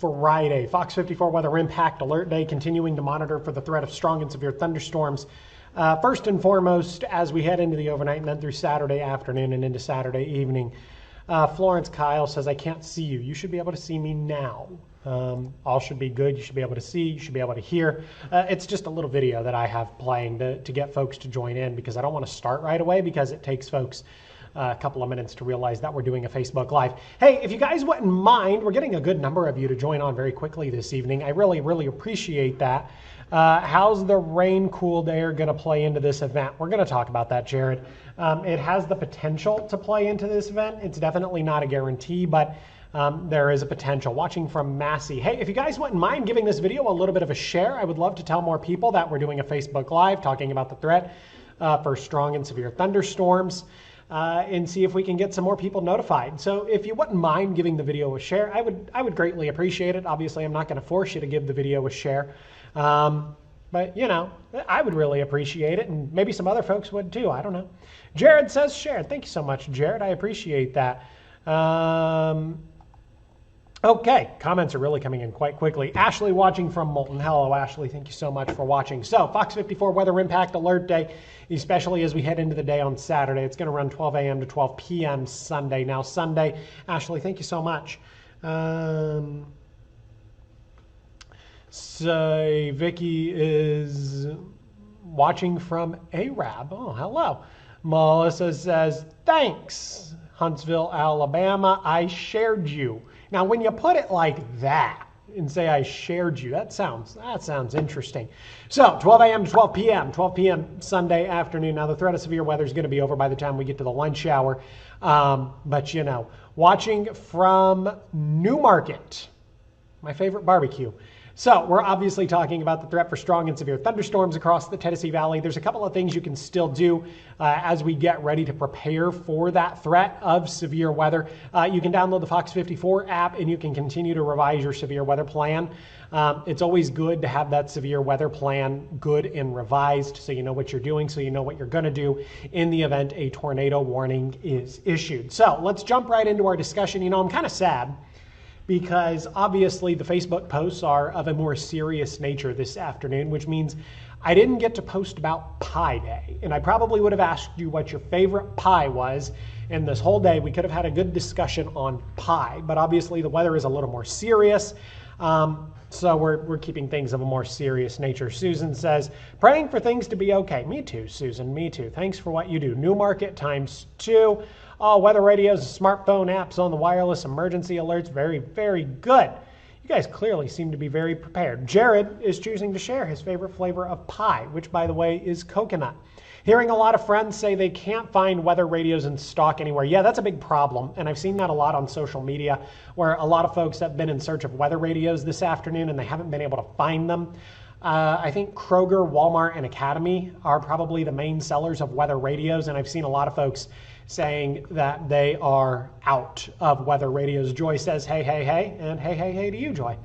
Friday. Fox 54 Weather Impact Alert Day, continuing to monitor for the threat of strong and severe thunderstorms. First and foremost, as we head into the overnight and then through Saturday afternoon and into Saturday evening. Florence Kyle says, I can't see you. You should be able to see me now. All should be good. You should be able to see. You should be able to hear. It's just a little video that I have playing to get folks to join in, because I don't want to start right away because it takes folks a couple of minutes to realize that we're doing a Facebook Live. Hey, if you guys wouldn't mind, we're getting a good number of you to join on very quickly this evening. I really, really appreciate that. How's the rain-cooled air going to play into this event? We're going to talk about that, Jared. It has the potential to play into this event. It's definitely not a guarantee, but there is a potential. Watching from Massey. Hey, if you guys wouldn't mind giving this video a little bit of a share, I would love to tell more people that we're doing a Facebook Live talking about the threat for strong and severe thunderstorms. And see if we can get some more people notified. So if you wouldn't mind giving the video a share, I would greatly appreciate it. Obviously, I'm not going to force you to give the video a share. But, you know, I would really appreciate it, and maybe some other folks would too. I don't know. Jared says share. Thank you so much, Jared. I appreciate that. Okay, comments are really coming in quite quickly. Ashley watching from Moulton. Hello, Ashley. Thank you so much for watching. So, Fox 54 Weather Impact Alert Day, especially as we head into the day on Saturday. It's going to run 12 a.m. to 12 p.m. Sunday. Now, Sunday, Ashley, thank you so much. So, Vicky is watching from Arab. Oh, hello. Melissa says, thanks, Huntsville, Alabama. I shared you. Now, when you put it like that and say I shared you, that sounds interesting. So 12 a.m. to 12 p.m., 12 p.m. Sunday afternoon. Now, the threat of severe weather is going to be over by the time we get to the lunch hour. But, you know, watching from Newmarket, my favorite barbecue. So we're obviously talking about the threat for strong and severe thunderstorms across the Tennessee Valley. There's a couple of things you can still do as we get ready to prepare for that threat of severe weather. You can download the Fox 54 app and you can continue to revise your severe weather plan. It's always good to have that severe weather plan good and revised so you know what you're doing, so you know what you're going to do in the event a tornado warning is issued. So let's jump right into our discussion. You know, I'm kind of sad, because obviously the Facebook posts are of a more serious nature this afternoon, which means I didn't get to post about Pie Day. And I probably would have asked you what your favorite pie was, and this whole day we could have had a good discussion on pie. But obviously the weather is a little more serious, so we're keeping things of a more serious nature. Susan says, praying for things to be okay. Me too, Susan, me too. Thanks for what you do. Newmarket ×2. All weather radios, smartphone apps on the wireless, emergency alerts. Very, very good. You guys clearly seem to be very prepared. Jared is choosing to share his favorite flavor of pie, which, by the way, is coconut. Hearing a lot of friends say they can't find weather radios in stock anywhere. Yeah, that's a big problem, and I've seen that a lot on social media, where a lot of folks have been in search of weather radios this afternoon and they haven't been able to find them. I think Kroger, Walmart, and Academy are probably the main sellers of weather radios, and I've seen a lot of folks saying that they are out of weather radios. Joy says, hey, hey, hey, and hey, hey, hey to you, Joy.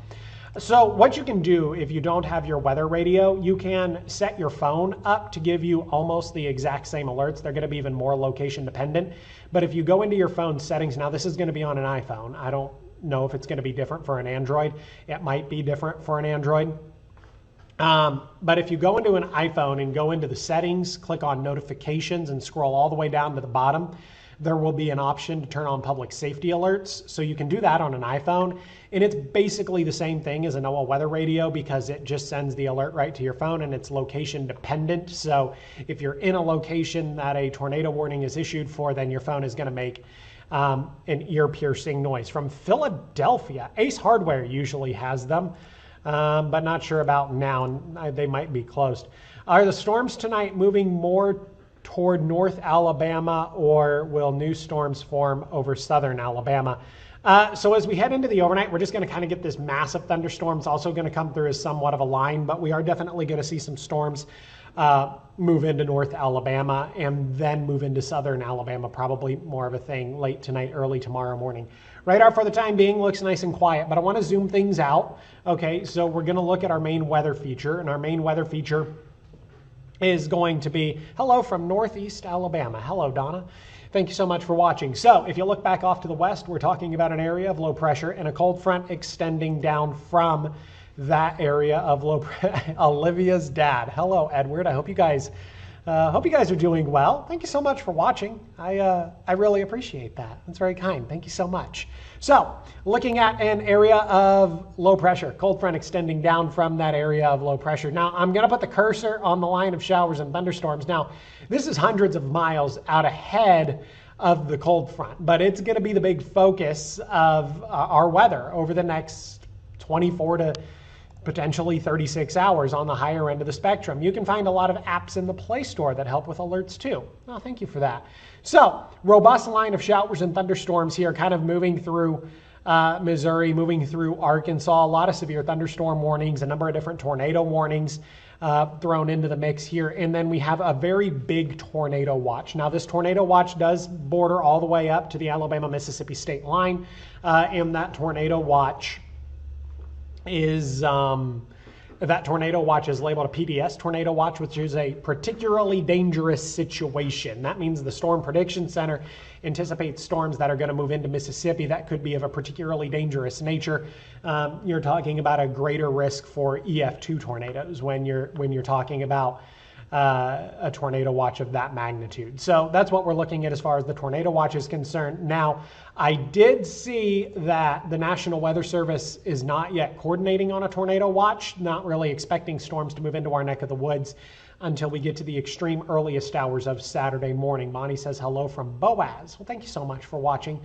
So what you can do if you don't have your weather radio, you can set your phone up to give you almost the exact same alerts. They're going to be even more location dependent. But if you go into your phone settings, now this is going to be on an iPhone. I don't know if it's going to be different for an Android. It might be different for an Android. But if you go into an iPhone and go into the settings, click on notifications and scroll all the way down to the bottom, there will be an option to turn on public safety alerts. So you can do that on an iPhone. And it's basically the same thing as a NOAA weather radio, because it just sends the alert right to your phone and it's location dependent. So if you're in a location that a tornado warning is issued for, then your phone is going to make an ear-piercing noise. From Philadelphia, Ace Hardware usually has them. But not sure about now. They might be closed. Are the storms tonight moving more toward North Alabama, or will new storms form over southern Alabama? So as we head into the overnight, we're just going to kind of get this massive thunderstorm. It's also going to come through as somewhat of a line, but we are definitely going to see some storms move into North Alabama and then move into southern Alabama, probably more of a thing late tonight, early tomorrow morning. Radar for the time being looks nice and quiet, but I want to zoom things out. Okay, so we're going to look at our main weather feature, and our main weather feature is going to be, hello from Northeast Alabama. Hello, Donna. Thank you so much for watching. So if you look back off to the west, we're talking about an area of low pressure and a cold front extending down from that area of low pressure. Olivia's dad. Hello, Edward. I hope you guys are doing well. Thank you so much for watching. I really appreciate that. That's very kind. Thank you so much. So looking at an area of low pressure, cold front extending down from that area of low pressure. Now I'm going to put the cursor on the line of showers and thunderstorms. Now this is hundreds of miles out ahead of the cold front, but it's going to be the big focus of our weather over the next 24 to potentially 36 hours on the higher end of the spectrum. You can find a lot of apps in the Play Store that help with alerts too. Oh, thank you for that. So, robust line of showers and thunderstorms here, kind of moving through Missouri, moving through Arkansas. A lot of severe thunderstorm warnings, a number of different tornado warnings thrown into the mix here. And then we have a very big tornado watch. Now, this tornado watch does border all the way up to the Alabama-Mississippi state line. And that tornado watch is labeled a PDS tornado watch, which is a particularly dangerous situation. That means the Storm Prediction Center anticipates storms that are going to move into Mississippi that could be of a particularly dangerous nature. You're talking about a greater risk for EF2 tornadoes when you're talking about a tornado watch of that magnitude. So that's what we're looking at as far as the tornado watch is concerned. Now, I did see that the National Weather Service is not yet coordinating on a tornado watch, not really expecting storms to move into our neck of the woods until we get to the extreme earliest hours of Saturday morning. Bonnie says hello from Boaz. Well, thank you so much for watching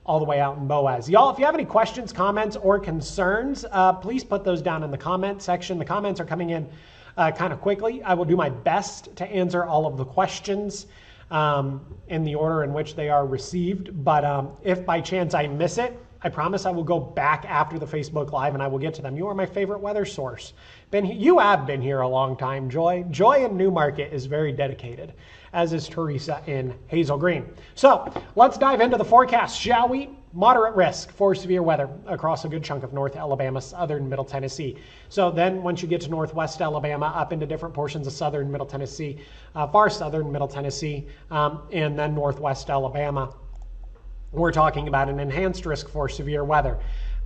all the way out in Boaz. Y'all, if you have any questions, comments, or concerns, please put those down in the comment section. The comments are coming in kind of quickly. I will do my best to answer all of the questions in the order in which they are received. But if by chance I miss it, I promise I will go back after the Facebook Live and I will get to them. You are my favorite weather source. You have been here a long time, Joy. Joy in Newmarket is very dedicated, as is Teresa in Hazel Green. So let's dive into the forecast, shall we? Moderate risk for severe weather across a good chunk of North Alabama, southern Middle Tennessee. So then once you get to Northwest Alabama, up into different portions of southern Middle Tennessee, far southern Middle Tennessee, and then Northwest Alabama, we're talking about an enhanced risk for severe weather.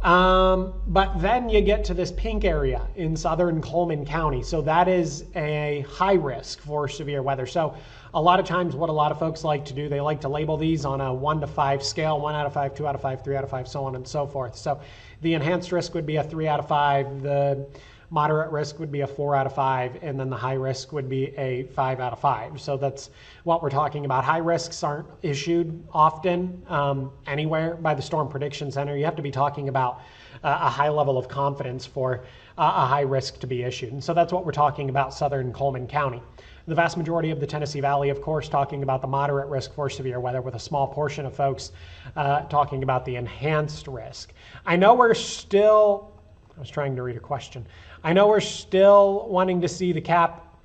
But then you get to this pink area in southern Coleman County. So that is a high risk for severe weather. So a lot of times what a lot of folks like to do, they like to label these on a 1 to 5 scale, 1 out of 5, 2 out of 5, 3 out of 5, so on and so forth. So the enhanced risk would be a 3 out of 5, the moderate risk would be a 4 out of 5, and then the high risk would be a 5 out of 5. So that's what we're talking about. High risks aren't issued often anywhere by the Storm Prediction Center. You have to be talking about a high level of confidence for a high risk to be issued. And so that's what we're talking about, southern Coleman County. The vast majority of the Tennessee Valley, of course, talking about the moderate risk for severe weather, with a small portion of folks talking about the enhanced risk. I know we're still, I was trying to read a question. I know we're still wanting to see the cap,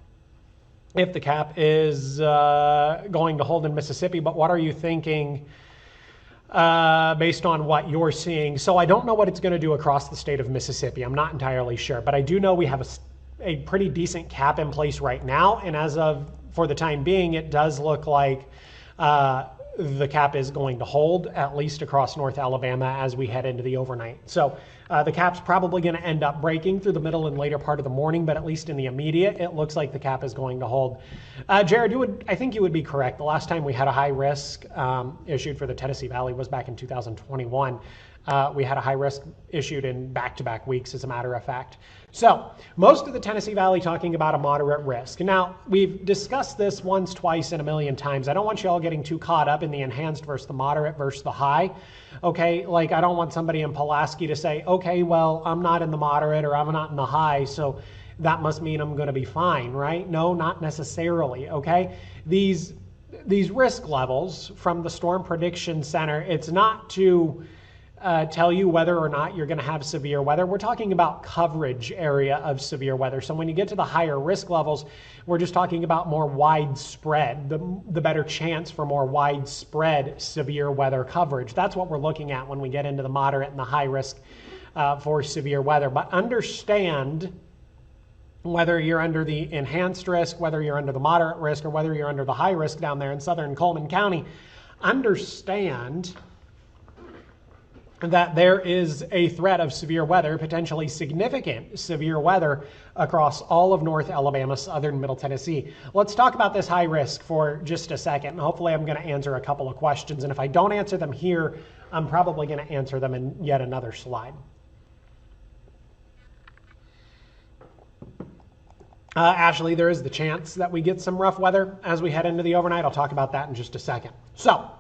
if the cap is going to hold in Mississippi, but what are you thinking based on what you're seeing? So I don't know what it's going to do across the state of Mississippi. I'm not entirely sure, but I do know we have a pretty decent cap in place right now. And as of, for the time being, it does look like the cap is going to hold, at least across North Alabama, as we head into the overnight. So the cap's probably going to end up breaking through the middle and later part of the morning, but at least in the immediate, it looks like the cap is going to hold. Jared, I think you would be correct. The last time we had a high risk issued for the Tennessee Valley was back in 2021. We had a high risk issued in back-to-back weeks, as a matter of fact. So most of the Tennessee Valley talking about a moderate risk. Now, we've discussed this once, twice, and a million times. I don't want you all getting too caught up in the enhanced versus the moderate versus the high. Okay, like I don't want somebody in Pulaski to say, okay, well, I'm not in the moderate or I'm not in the high, so that must mean I'm going to be fine, right? No, not necessarily, okay? These risk levels from the Storm Prediction Center, it's not to tell you whether or not you're going to have severe weather. We're talking about coverage area of severe weather. So when you get to the higher risk levels, we're just talking about more widespread, the better chance for more widespread severe weather coverage. That's what we're looking at when we get into the moderate and the high risk for severe weather. But understand, whether you're under the enhanced risk, whether you're under the moderate risk, or whether you're under the high risk down there in southern Coleman County, understand that there is a threat of severe weather, potentially significant severe weather across all of North Alabama, southern Middle Tennessee. Let's talk about this high risk for just a second. Hopefully I'm going to answer a couple of questions, and if I don't answer them here, I'm probably going to answer them in yet another slide. Ashley, there is the chance that we get some rough weather as we head into the overnight. I'll talk about that in just a second. So,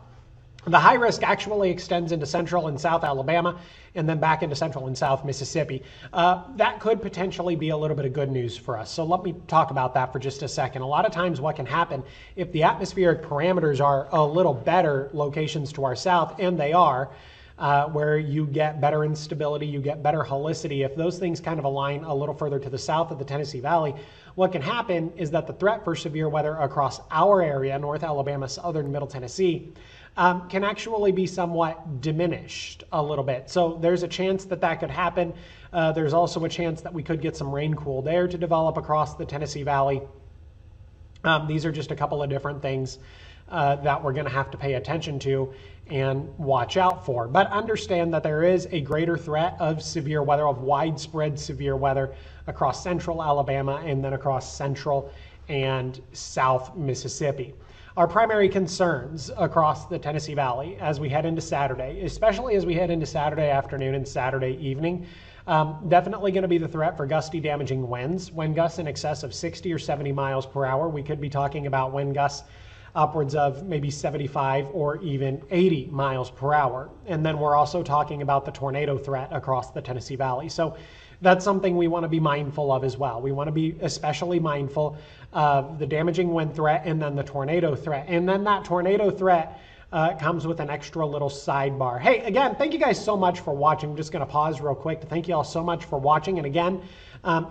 the high risk actually extends into central and south Alabama and then back into central and south Mississippi. That could potentially be a little bit of good news for us. So let me talk about that for just a second. A lot of times what can happen if the atmospheric parameters are a little better locations to our south, and they are, where you get better instability, you get better helicity. If those things kind of align a little further to the south of the Tennessee Valley, what can happen is that the threat for severe weather across our area, North Alabama, southern Middle Tennessee, can actually be somewhat diminished a little bit. So there's a chance that that could happen. There's also a chance that we could get some rain cooled air to develop across the Tennessee Valley. These are just a couple of different things that we're going to have to pay attention to and watch out for. But understand that there is a greater threat of severe weather, of widespread severe weather across central Alabama and then across central and south Mississippi. Our primary concerns across the Tennessee Valley as we head into Saturday, especially as we head into Saturday afternoon and Saturday evening, definitely going to be the threat for gusty, damaging winds. Wind gusts in excess of 60 or 70 miles per hour. We could be talking about wind gusts upwards of maybe 75 or even 80 miles per hour. And then we're also talking about the tornado threat across the Tennessee Valley. So that's something we want to be mindful of as well. We want to be especially mindful of the damaging wind threat and then the tornado threat. And then that tornado threat comes with an extra little sidebar. Hey, again, thank you guys so much for watching. I'm just going to pause real quick to thank you all so much for watching. And again,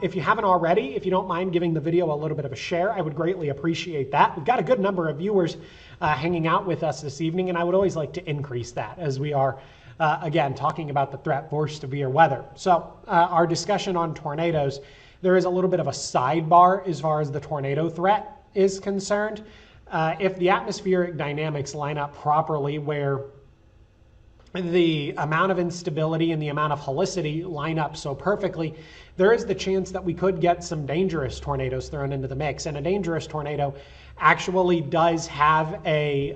if you haven't already, if you don't mind giving the video a little bit of a share, I would greatly appreciate that. We've got a good number of viewers hanging out with us this evening, and I would always like to increase that as we are again, talking about the threat for severe weather. So our discussion on tornadoes, there is a little bit of a sidebar as far as the tornado threat is concerned. If the atmospheric dynamics line up properly, where the amount of instability and the amount of helicity line up so perfectly, there is the chance that we could get some dangerous tornadoes thrown into the mix. And a dangerous tornado actually does have a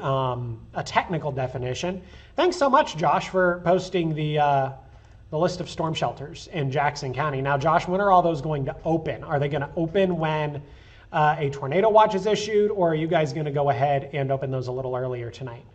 technical definition. Thanks so much, Josh, for posting the list of storm shelters in Jackson County. Now, Josh, when are all those going to open? Are they going to open when a tornado watch is issued, or are you guys going to go ahead and open those a little earlier tonight?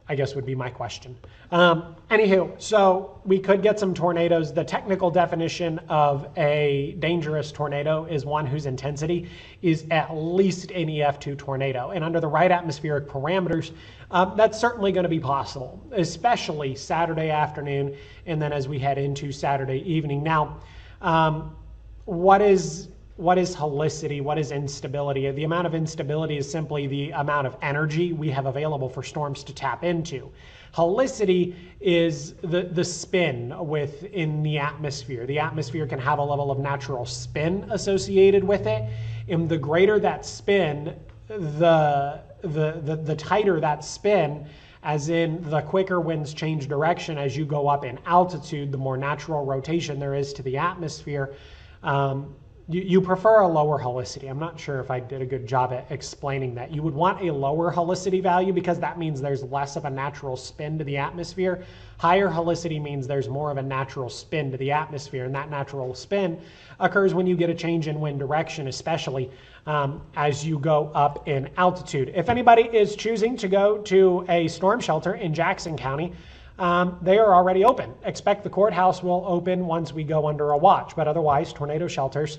I guess would be my question. Anywho, so we could get some tornadoes. The technical definition of a dangerous tornado is one whose intensity is at least an EF2 tornado. And under the right atmospheric parameters, that's certainly going to be possible, especially Saturday afternoon and then as we head into Saturday evening. Now, what is helicity? What is instability? The amount of instability is simply the amount of energy we have available for storms to tap into. Helicity is the spin within the atmosphere. The atmosphere can have a level of natural spin associated with it. And the greater that spin, the tighter that spin, as in the quicker winds change direction as you go up in altitude, the more natural rotation there is to the atmosphere. You prefer a lower helicity. I'm not sure if I did a good job at explaining that. You would want a lower helicity value because that means there's less of a natural spin to the atmosphere. Higher helicity means there's more of a natural spin to the atmosphere, and that natural spin occurs when you get a change in wind direction, especially as you go up in altitude. If anybody is choosing to go to a storm shelter in Jackson County, they are already open. Expect the courthouse will open once we go under a watch, but otherwise tornado shelters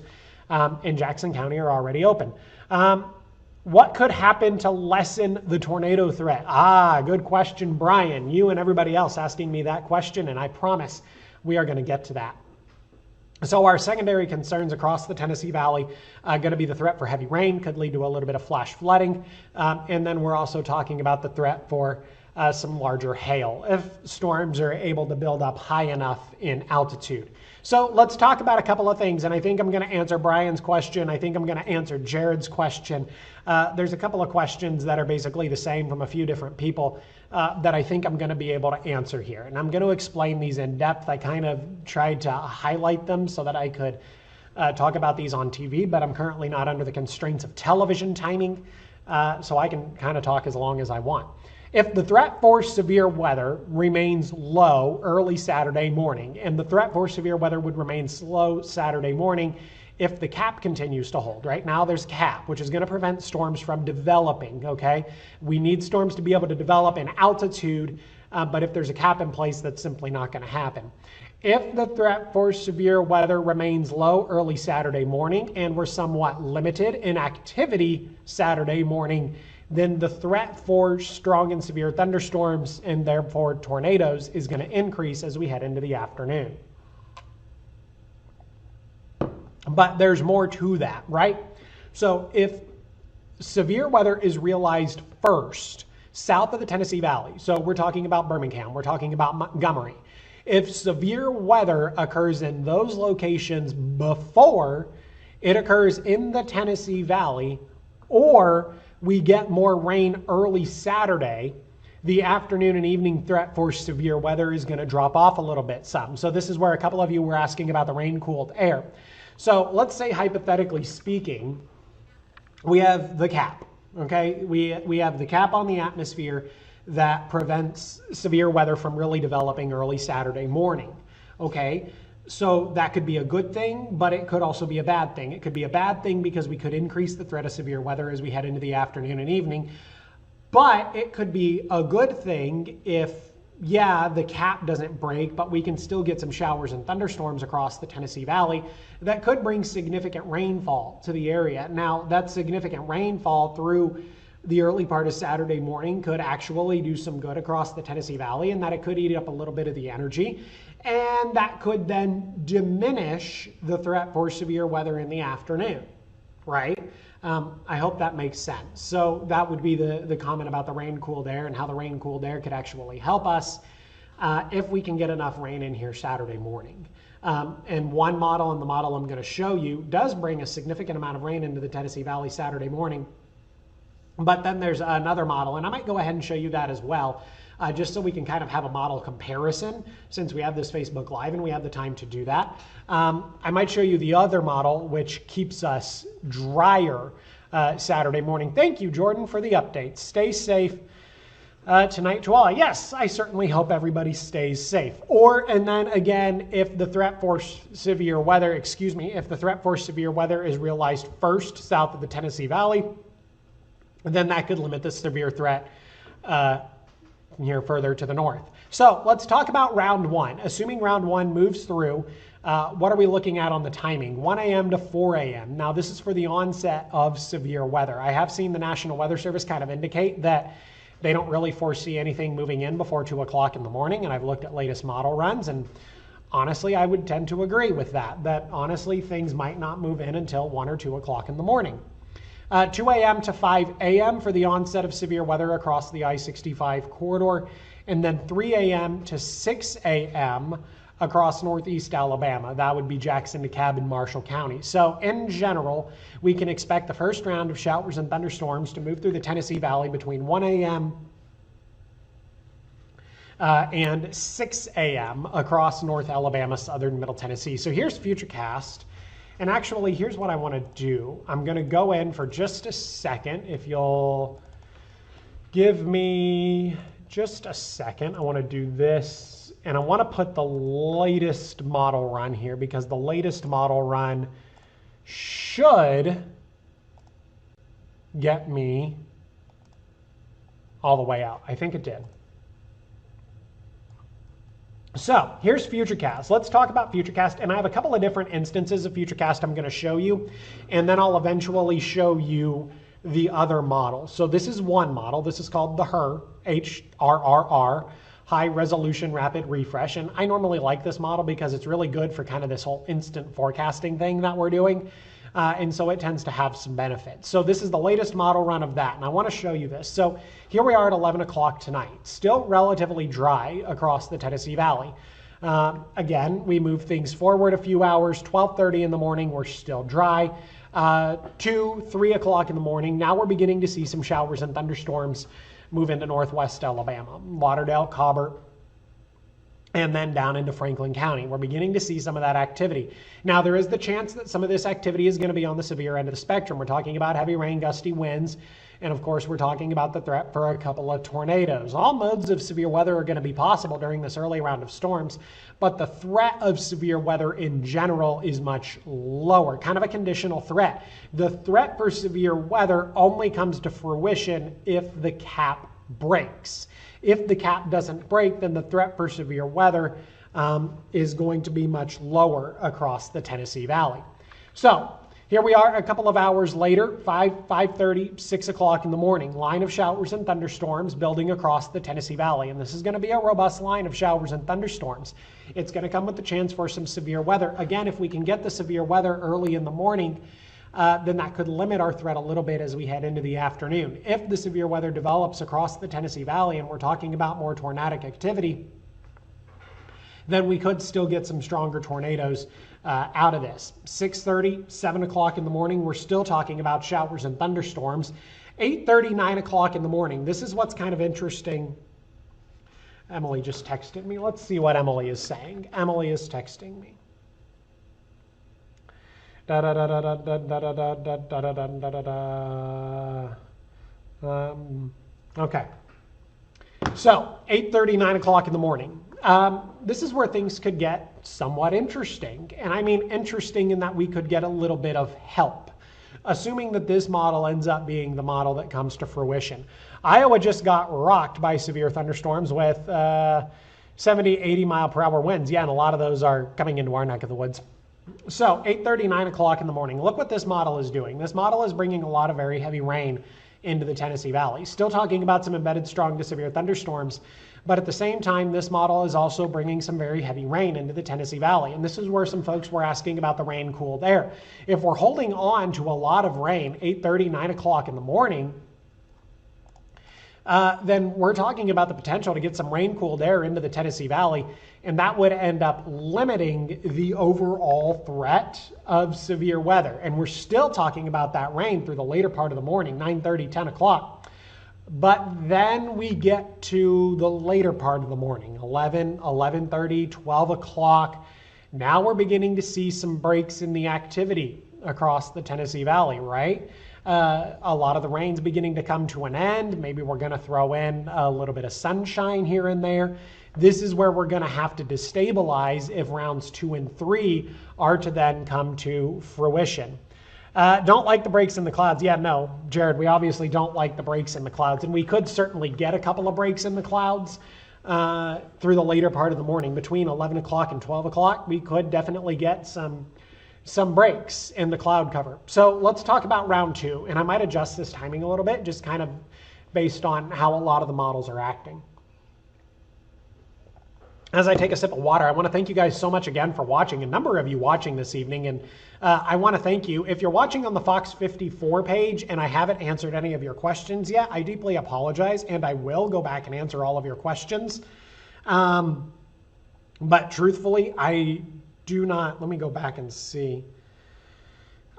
in Jackson County are already open. What could happen to lessen the tornado threat? Good question, Brian. You and everybody else asking me that question, and I promise we are going to get to that. So our secondary concerns across the Tennessee Valley are going to be the threat for heavy rain, could lead to a little bit of flash flooding, and then we're also talking about the threat for some larger hail if storms are able to build up high enough in altitude. So let's talk about a couple of things, and I think I'm going to answer Brian's question. I think I'm going to answer Jared's question. There's a couple of questions that are basically the same from a few different people that I think I'm going to be able to answer here. And I'm going to explain these in depth. I kind of tried to highlight them so that I could talk about these on TV, but I'm currently not under the constraints of television timing, so I can kind of talk as long as I want. If the threat for severe weather remains low early Saturday morning, and the threat for severe weather would remain slow Saturday morning if the cap continues to hold. Right now there's cap, which is going to prevent storms from developing, okay? We need storms to be able to develop in altitude, but if there's a cap in place, that's simply not going to happen. If the threat for severe weather remains low early Saturday morning and we're somewhat limited in activity Saturday morning, then the threat for strong and severe thunderstorms and therefore tornadoes is going to increase as we head into the afternoon. But there's more to that, right? So if severe weather is realized first south of the Tennessee Valley, so we're talking about Birmingham, we're talking about Montgomery. If severe weather occurs in those locations before it occurs in the Tennessee Valley, or we get more rain early Saturday, the afternoon and evening threat for severe weather is going to drop off a little bit some. So this is where a couple of you were asking about the rain-cooled air. So let's say, hypothetically speaking, we have the cap, okay? We have the cap on the atmosphere that prevents severe weather from really developing early Saturday morning, okay? So that could be a good thing, but it could also be a bad thing. It could be a bad thing because we could increase the threat of severe weather as we head into the afternoon and evening. But it could be a good thing if, yeah, the cap doesn't break, but we can still get some showers and thunderstorms across the Tennessee Valley that could bring significant rainfall to the area. Now, that significant rainfall through the early part of Saturday morning could actually do some good across the Tennessee Valley, and that it could eat up a little bit of the energy. And that could then diminish the threat for severe weather in the afternoon, right? I hope that makes sense. So that would be the comment about the rain-cooled air and how the rain-cooled air could actually help us if we can get enough rain in here Saturday morning. And one model, and the model I'm going to show you, does bring a significant amount of rain into the Tennessee Valley Saturday morning. But then there's another model, and I might go ahead and show you that as well, just so we can kind of have a model comparison since we have this Facebook Live and we have the time to do that. I might show you the other model, which keeps us drier Saturday morning. Thank you, Jordan, for the update. Stay safe tonight to all. Yes, I certainly hope everybody stays safe. And then again, if the threat for severe weather, if the threat for severe weather is realized first south of the Tennessee Valley, then that could limit the severe threat here further to the north. So let's talk about round one. Assuming round one moves through, what are we looking at on the timing? 1 a.m. to 4 a.m. Now this is for the onset of severe weather. I have seen the National Weather Service kind of indicate that they don't really foresee anything moving in before 2 o'clock in the morning, and I've looked at latest model runs, and honestly, I would tend to agree with that honestly things might not move in until 1 or 2 o'clock in the morning. 2 a.m. to 5 a.m. for the onset of severe weather across the I-65 corridor, and then 3 a.m. to 6 a.m. across northeast Alabama. That would be Jackson, DeKalb, and Marshall County. So in general, we can expect the first round of showers and thunderstorms to move through the Tennessee Valley between 1 a.m. And 6 a.m. across North Alabama, southern Middle Tennessee. So here's Futurecast. And actually, here's what I want to do. I'm going to go in for just a second. If you'll give me just a second, I want to do this. And I want to put the latest model run here because the latest model run should get me all the way out. I think it did. So here's Futurecast. Let's talk about Futurecast, and I have a couple of different instances of Futurecast I'm going to show you, and then I'll eventually show you the other model. So this is one model. This is called the HRRR, HRRR, High Resolution Rapid Refresh, and I normally like this model because it's really good for kind of this whole instant forecasting thing that we're doing. and so it tends to have some benefits. So this is the latest model run of that, and I want to show you this. So here we are at 11 o'clock tonight, still relatively dry across the Tennessee Valley. Again, we move things forward a few hours, 12:30 in the morning, we're still dry. 2, 3 o'clock in the morning, now we're beginning to see some showers and thunderstorms move into northwest Alabama, Lauderdale, Cobbart, and then down into Franklin County. We're beginning to see some of that activity. Now, there is the chance that some of this activity is going to be on the severe end of the spectrum. We're talking about heavy rain, gusty winds, and of course, we're talking about the threat for a couple of tornadoes. All modes of severe weather are going to be possible during this early round of storms, but the threat of severe weather in general is much lower, kind of a conditional threat. The threat for severe weather only comes to fruition if the cap breaks. If the cap doesn't break, then the threat for severe weather is going to be much lower across the Tennessee Valley. So here we are a couple of hours later, 5:30, 6 o'clock in the morning. Line of showers and thunderstorms building across the Tennessee Valley. And this is going to be a robust line of showers and thunderstorms. It's going to come with the chance for some severe weather. Again, if we can get the severe weather early in the morning, then that could limit our threat a little bit as we head into the afternoon. If the severe weather develops across the Tennessee Valley and we're talking about more tornadic activity, then we could still get some stronger tornadoes out of this. 6:30, 7 o'clock in the morning, we're still talking about showers and thunderstorms. 8:30, 9 o'clock in the morning, this is what's kind of interesting. Emily just texted me. Let's see what Emily is saying. Emily is texting me. Okay. So 8:30, 9 o'clock in the morning. This is where things could get somewhat interesting. And I mean interesting in that we could get a little bit of help, assuming that this model ends up being the model that comes to fruition. Iowa just got rocked by severe thunderstorms with 70, 80 mile per hour winds. Yeah, and a lot of those are coming into our neck of the woods. So 8:30, 9 o'clock in the morning. Look what this model is doing. This model is bringing a lot of very heavy rain into the Tennessee Valley. Still talking about some embedded strong to severe thunderstorms, but at the same time, this model is also bringing some very heavy rain into the Tennessee Valley. And this is where some folks were asking about the rain cooled air. If we're holding on to a lot of rain, 8:30, 9 o'clock in the morning, then we're talking about the potential to get some rain-cooled air into the Tennessee Valley, and that would end up limiting the overall threat of severe weather. And we're still talking about that rain through the later part of the morning, 9:30, 10 o'clock. But then we get to the later part of the morning, 11, 11:30, 12 o'clock. Now we're beginning to see some breaks in the activity across the Tennessee Valley, right? A lot of the rain's beginning to come to an end. Maybe we're going to throw in a little bit of sunshine here and there. This is where we're going to have to destabilize if rounds 2 and 3 are to then come to fruition. Don't like the breaks in the clouds. Yeah, no, Jared, we obviously don't like the breaks in the clouds. And we could certainly get a couple of breaks in the clouds through the later part of the morning. Between 11 o'clock and 12 o'clock, we could definitely get some breaks in the cloud cover. So let's talk about round 2. And I might adjust this timing a little bit, just kind of based on how a lot of the models are acting. As I take a sip of water, I want to thank you guys so much again for watching. A number of you watching this evening, and I want to thank you. If you're watching on the Fox 54 page and I haven't answered any of your questions yet, I deeply apologize, and I will go back and answer all of your questions. But truthfully, I do not. Let me go back and see.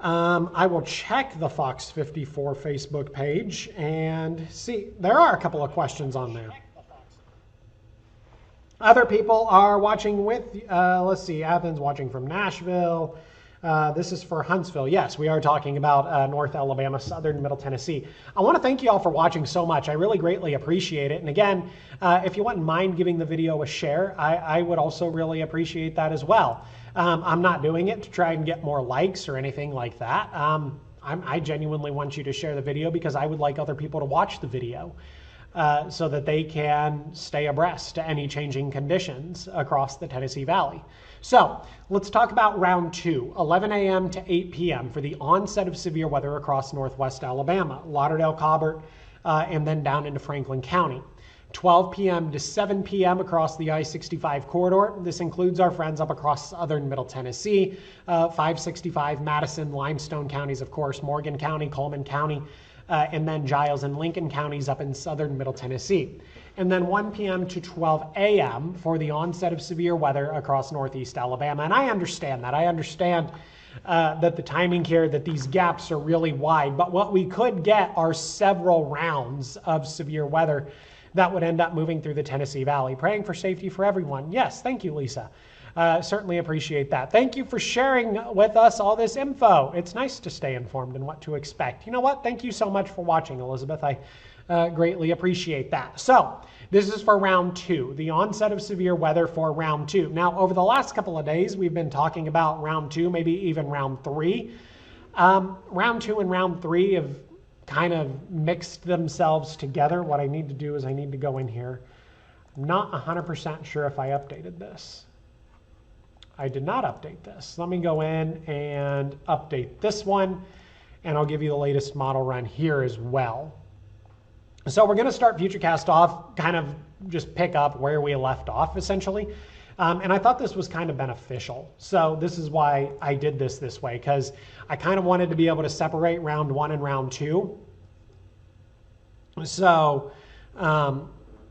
I will check the Fox 54 Facebook page and see. There are a couple of questions on there. Other people are watching with, let's see, Athens watching from Nashville. This is for Huntsville. Yes, we are talking about North Alabama, Southern Middle Tennessee. I want to thank you all for watching so much. I really greatly appreciate it. And again, if you wouldn't mind giving the video a share, I would also really appreciate that as well. I'm not doing it to try and get more likes or anything like that. I genuinely want you to share the video because I would like other people to watch the video. So that they can stay abreast to any changing conditions across the Tennessee Valley. So let's talk about round 2, 11 a.m. to 8 p.m. for the onset of severe weather across northwest Alabama, Lauderdale, Cobbart, and then down into Franklin County. 12 p.m. to 7 p.m. across the I-65 corridor. This includes our friends up across southern Middle Tennessee, 565, Madison, Limestone counties, of course, Morgan County, Coleman County, and then Giles and Lincoln counties up in southern Middle Tennessee. And then 1 p.m. to 12 a.m. for the onset of severe weather across northeast Alabama. And I understand that. I understand that the timing here, that these gaps are really wide. But what we could get are several rounds of severe weather that would end up moving through the Tennessee Valley. Praying for safety for everyone. Yes, thank you, Lisa. Certainly appreciate that. Thank you for sharing with us all this info. It's nice to stay informed and what to expect. You know what? Thank you so much for watching, Elizabeth. I greatly appreciate that. So this is for round 2, the onset of severe weather for round 2. Now, over the last couple of days, we've been talking about round 2, maybe even round 3. Round 2 and round 3 have kind of mixed themselves together. What I need to do is I need to go in here. I'm not 100% sure if I updated this. I did not update this. Let me go in and update this one, and I'll give you the latest model run here as well. So we're going to start Futurecast off, kind of just pick up where we left off, essentially. And I thought this was kind of beneficial. So this is why I did this way, because I kind of wanted to be able to separate round 1 and round 2. So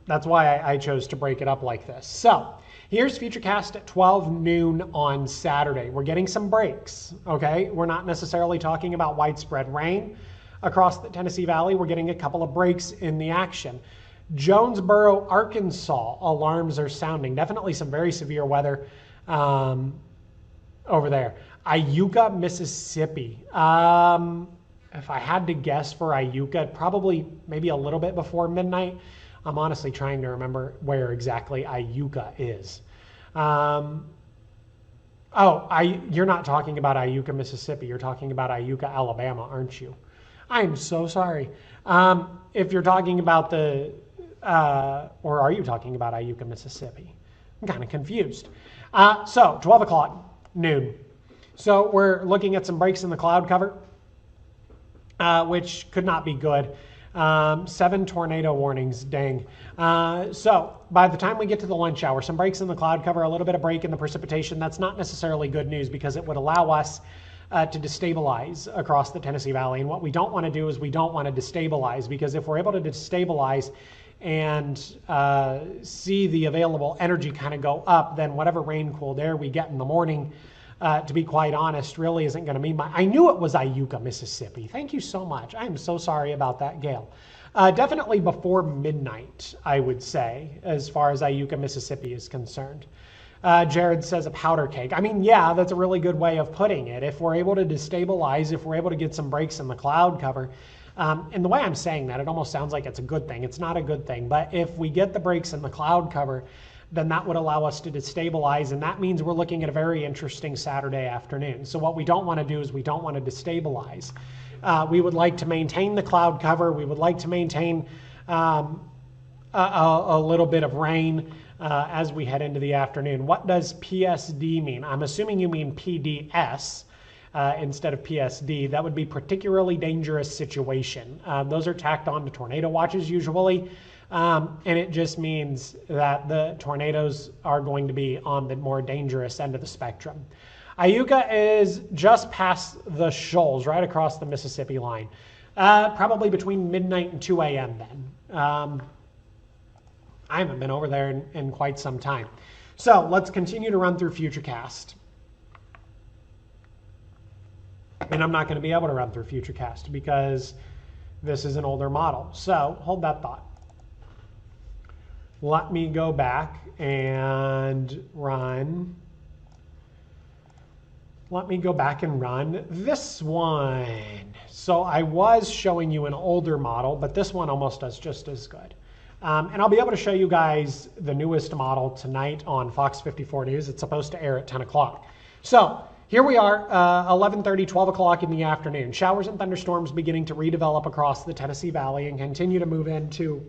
that's why I chose to break it up like this. So here's Futurecast at 12 noon on Saturday. We're getting some breaks, okay? We're not necessarily talking about widespread rain across the Tennessee Valley. We're getting a couple of breaks in the action. Jonesboro, Arkansas, alarms are sounding. Definitely some very severe weather over there. Iuka, Mississippi. If I had to guess for Iuka, probably maybe a little bit before midnight. I'm honestly trying to remember where exactly Iuka is. You're not talking about Iuka, Mississippi. You're talking about Iuka, Alabama, aren't you? I'm so sorry. If you're talking about the, or are you talking about Iuka, Mississippi? I'm kind of confused. So 12 o'clock, noon. So we're looking at some breaks in the cloud cover, which could not be good. 7 tornado warnings, dang. So by the time we get to the lunch hour, some breaks in the cloud cover, a little bit of break in the precipitation. That's not necessarily good news because it would allow us to destabilize across the Tennessee Valley. And what we don't want to do is we don't want to destabilize, because if we're able to destabilize and see the available energy kind of go up, then whatever rain, cool air we get in the morning, to be quite honest, really isn't going to mean I knew it was Iuka, Mississippi. Thank you so much. I'm so sorry about that, Gail. Definitely before midnight, I would say, as far as Iuka, Mississippi is concerned. Jared says a powder cake. I mean, yeah, that's a really good way of putting it. If we're able to destabilize, if we're able to get some breaks in the cloud cover, and the way I'm saying that, it almost sounds like it's a good thing. It's not a good thing, but if we get the breaks in the cloud cover, then that would allow us to destabilize, and that means we're looking at a very interesting Saturday afternoon. So what we don't want to do is we don't want to destabilize. We would like to maintain the cloud cover. We would like to maintain a little bit of rain as we head into the afternoon. What does PSD mean? I'm assuming you mean PDS instead of PSD. That would be particularly dangerous situation. Those are tacked on to tornado watches usually. And it just means that the tornadoes are going to be on the more dangerous end of the spectrum. Iuka is just past the shoals, right across the Mississippi line. Probably between midnight and 2 a.m. then. I haven't been over there in quite some time. So let's continue to run through Futurecast. And I'm not going to be able to run through Futurecast because this is an older model. So hold that thought. Let me go back and run. Let me go back and run this one. So I was showing you an older model, but this one almost does just as good. And I'll be able to show you guys the newest model tonight on Fox 54 News. It's supposed to air at 10 o'clock. So here we are, 11:30, 12 o'clock in the afternoon. Showers and thunderstorms beginning to redevelop across the Tennessee Valley and continue to move into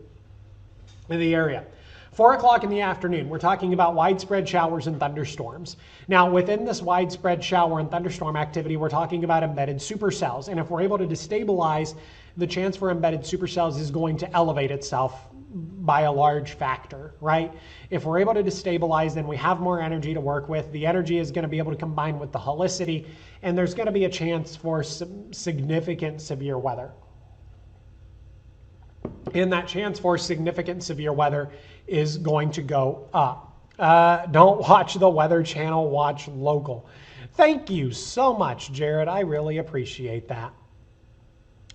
the area. 4 o'clock in the afternoon, we're talking about widespread showers and thunderstorms. Now, within this widespread shower and thunderstorm activity, we're talking about embedded supercells. And if we're able to destabilize, the chance for embedded supercells is going to elevate itself by a large factor, right? If we're able to destabilize, then we have more energy to work with. The energy is going to be able to combine with the helicity, and there's going to be a chance for some significant severe weather. And that chance for significant severe weather is going to go up. Don't watch the Weather Channel, watch local. Thank you so much, Jared. I really appreciate that.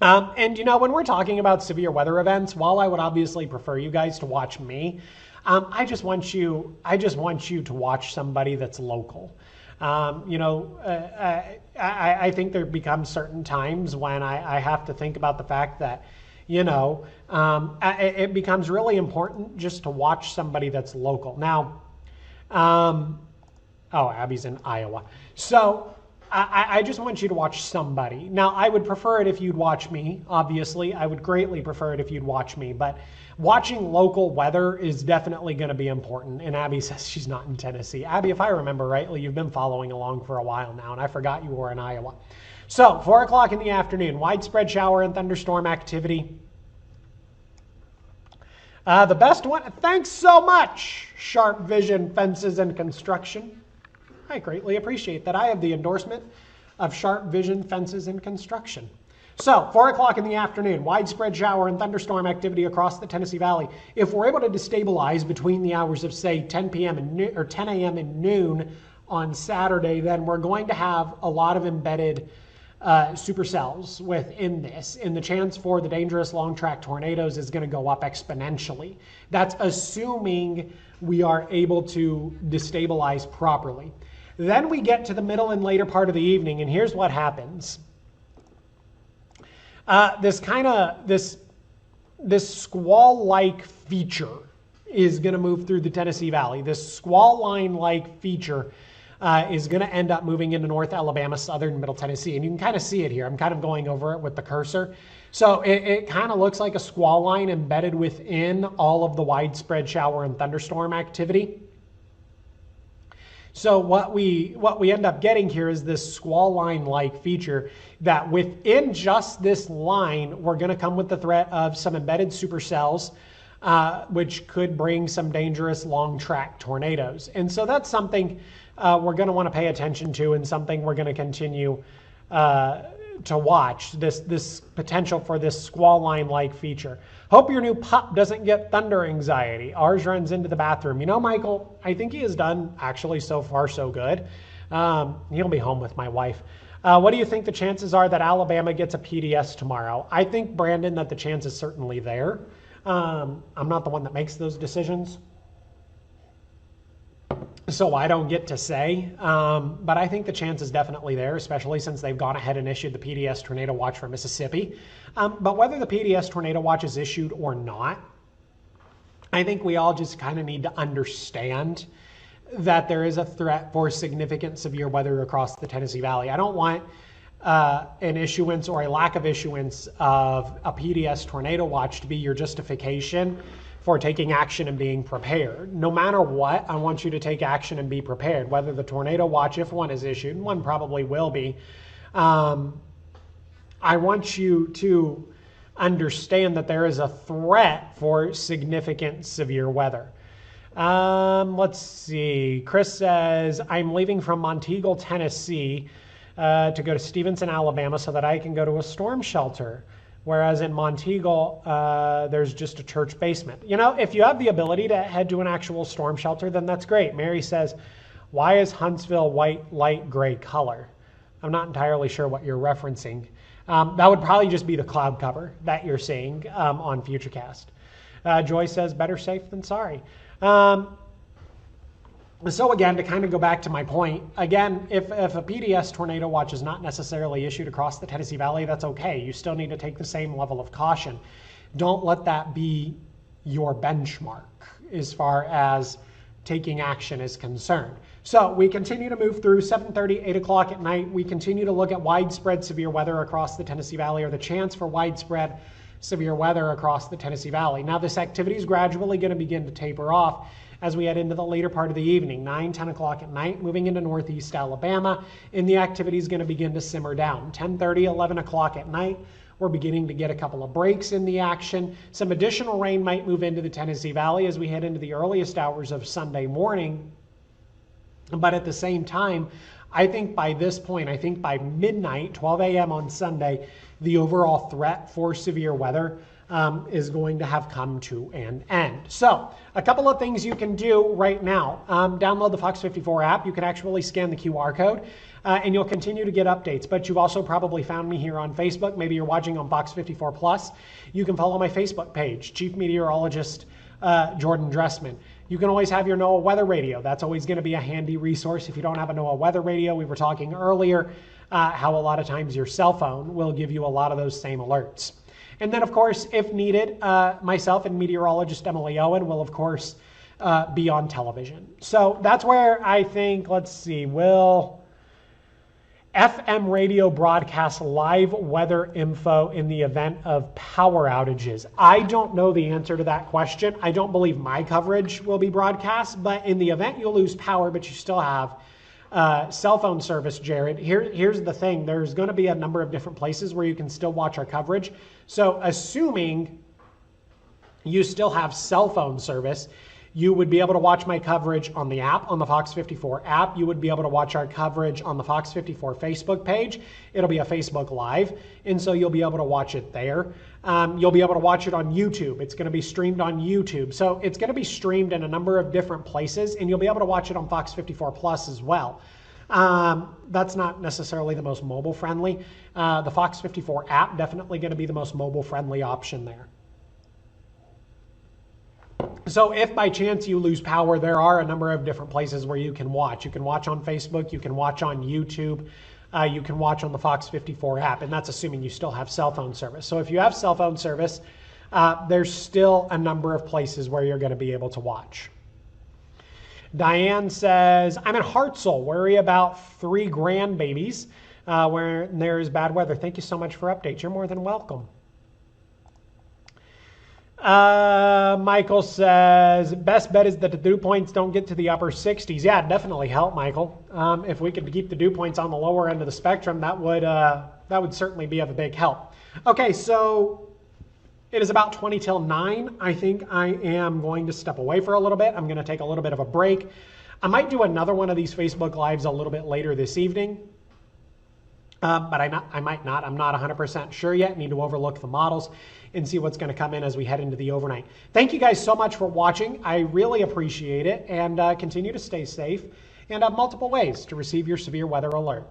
And you know, when we're talking about severe weather events, while I would obviously prefer you guys to watch me, I just want you to watch somebody that's local. You know, I think there become certain times when I have to think about the fact that, you know, it becomes really important just to watch somebody that's local. Now, oh, Abby's in Iowa. So I just want you to watch somebody. Now, I would prefer it if you'd watch me, obviously. I would greatly prefer it if you'd watch me. But watching local weather is definitely going to be important. And Abby says she's not in Tennessee. Abby, if I remember rightly, you've been following along for a while now, and I forgot you were in Iowa. So, 4 o'clock in the afternoon, widespread shower and thunderstorm activity. The best one, thanks so much, Sharp Vision Fences and Construction. I greatly appreciate that. I have the endorsement of Sharp Vision Fences and Construction. So, 4 o'clock in the afternoon, widespread shower and thunderstorm activity across the Tennessee Valley. If we're able to destabilize between the hours of, say, 10 p.m. and noon, or 10 a.m. and noon on Saturday, then we're going to have a lot of embedded supercells within this, and the chance for the dangerous long track tornadoes is going to go up exponentially. That's assuming we are able to destabilize properly. Then we get to the middle and later part of the evening, and here's what happens. This squall-like feature is going to move through the Tennessee Valley. This squall line-like feature is going to end up moving into North Alabama, southern Middle Tennessee. And you can kind of see it here. I'm kind of going over it with the cursor. So it kind of looks like a squall line embedded within all of the widespread shower and thunderstorm activity. So what we end up getting here is this squall line-like feature that within just this line, we're going to come with the threat of some embedded supercells, which could bring some dangerous long track tornadoes. And so that's something we're going to want to pay attention to, and something we're going to continue to watch, this potential for this squall line-like feature. Hope your new pup doesn't get thunder anxiety. Ours runs into the bathroom. You know, Michael, I think he has done actually so far so good. He'll be home with my wife. What do you think the chances are that Alabama gets a PDS tomorrow? I think, Brandon, that the chance is certainly there. I'm not the one that makes those decisions, so I don't get to say, but I think the chance is definitely there, especially since they've gone ahead and issued the PDS Tornado Watch for Mississippi. But whether the PDS Tornado Watch is issued or not, I think we all just kind of need to understand that there is a threat for significant severe weather across the Tennessee Valley. I don't want an issuance or a lack of issuance of a PDS Tornado Watch to be your justification for taking action and being prepared. No matter what, I want you to take action and be prepared. Whether the Tornado Watch, if one is issued, and one probably will be, I want you to understand that there is a threat for significant severe weather. Let's see. Chris says, I'm leaving from Monteagle, Tennessee to go to Stevenson, Alabama so that I can go to a storm shelter. Whereas in Monteagle, there's just a church basement. You know, if you have the ability to head to an actual storm shelter, then that's great. Mary says, why is Huntsville white, light gray color? I'm not entirely sure what you're referencing. That would probably just be the cloud cover that you're seeing on Futurecast. Joy says, better safe than sorry. So again, to kind of go back to my point, again, if a PDS Tornado Watch is not necessarily issued across the Tennessee Valley, that's okay. You still need to take the same level of caution. Don't let that be your benchmark as far as taking action is concerned. So we continue to move through 7:30, 8 o'clock at night. We continue to look at widespread severe weather across the Tennessee Valley, or the chance for widespread severe weather across the Tennessee Valley. Now this activity is gradually going to begin to taper off as we head into the later part of the evening, 9, 10 o'clock at night, moving into northeast Alabama, and the activity is going to begin to simmer down. 10:30, 11 o'clock at night, We're beginning to get a couple of breaks in the action. Some additional rain might move into the Tennessee Valley as we head into the earliest hours of Sunday morning. But at the same time, I think by this point, I think by midnight, 12 a.m. on Sunday, the overall threat for severe weather is going to have come to an end. So a couple of things you can do right now. Download the Fox 54 app. You can actually scan the QR code and you'll continue to get updates. But you've also probably found me here on Facebook. Maybe you're watching on Fox 54 Plus. You can follow my Facebook page, Chief Meteorologist Jordan Dressman. You can always have your NOAA weather radio. That's always going to be a handy resource. If you don't have a NOAA weather radio, we were talking earlier how a lot of times your cell phone will give you a lot of those same alerts. And then, of course, if needed, myself and meteorologist Emily Owen will, of course, be on television. So that's where I think, let's see, will FM radio broadcast live weather info in the event of power outages? I don't know the answer to that question. I don't believe my coverage will be broadcast, but in the event you lose power, but you still have cell phone service, Jared, here's the thing. There's going to be a number of different places where you can still watch our coverage. So assuming you still have cell phone service, you would be able to watch my coverage on the app, on the Fox 54 app. You would be able to watch our coverage on the Fox 54 Facebook page. It'll be a Facebook Live, and so you'll be able to watch it there. You'll be able to watch it on YouTube. It's going to be streamed on YouTube. So it's going to be streamed in a number of different places, and you'll be able to watch it on Fox 54 Plus as well. That's not necessarily the most mobile friendly. The Fox 54 app definitely going to be the most mobile friendly option there. So if by chance you lose power, there are a number of different places where you can watch. You can watch on Facebook, you can watch on YouTube, you can watch on the Fox 54 app, and that's assuming you still have cell phone service. So if you have cell phone service, there's still a number of places where you're going to be able to watch. Diane says, I'm in Hartselle, worry about 3 grandbabies where there is bad weather. Thank you so much for updates. You're more than welcome. Michael says, best bet is that the dew points don't get to the upper 60s. Yeah, definitely help, Michael. If we could keep the dew points on the lower end of the spectrum, that would certainly be of a big help. Okay, so it is about 20 till 9. I think I am going to step away for a little bit. I'm going to take a little bit of a break. I might do another one of these Facebook Lives a little bit later this evening. But I might not. I'm not 100% sure yet. Need to overlook the models and see what's going to come in as we head into the overnight. Thank you guys so much for watching. I really appreciate it, and continue to stay safe and have multiple ways to receive your severe weather alert.